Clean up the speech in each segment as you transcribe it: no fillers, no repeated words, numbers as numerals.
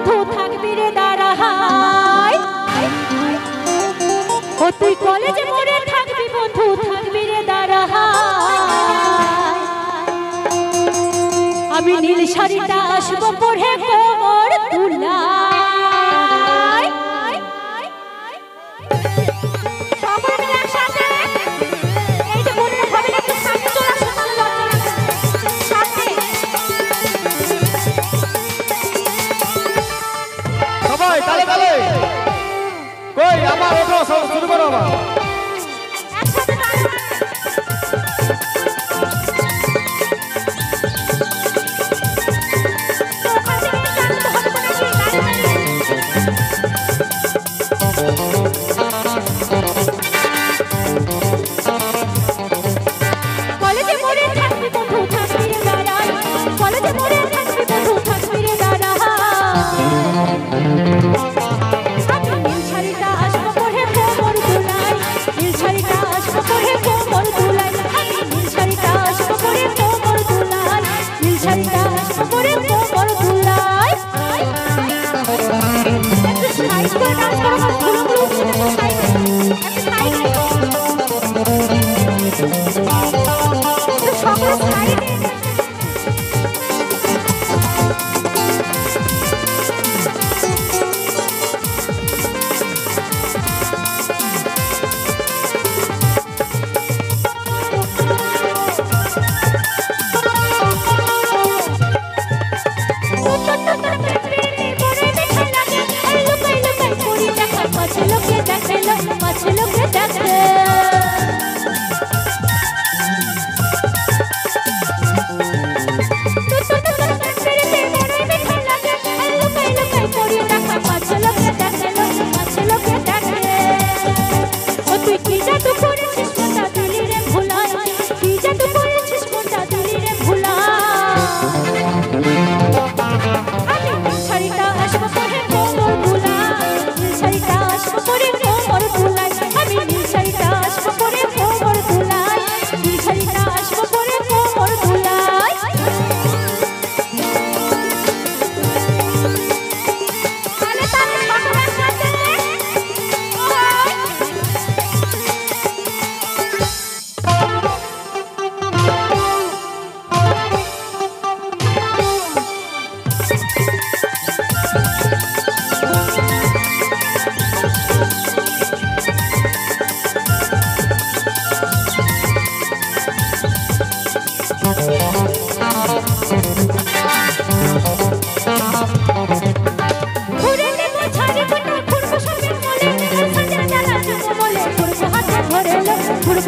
বন্ধু থাকবি রে দাঁড়াই ও তুই কলেজে মোড়ে থাকবি বন্ধু থাকবি রে দাঁড়াই আমি নীল শাড়িটা আসবো পরে কোমর তুলাই সবাই তালে তালে কই আমার ওঠো শুরু করো আবার কলেজে মোড়ে থাকবি বন্ধু থাকবি রে দাঁড়াই কলেজে মোড়ে থাকবি বন্ধু থাকবি রে দাঁড়াই নীল শাড়িটা আসবো পরে কোমর তুলাই নীল শাড়িটা আসবো পরে কোমর তুলাই নীল শাড়িটা আসবো পরে কোমর তুলাই নীল শাড়িটা আসবো পরে কোমর তুলাই একটু সাইড করে ডান্স করো না গুলো গুলো একটু সাইড সকল সাইড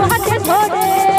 হাতে ধরে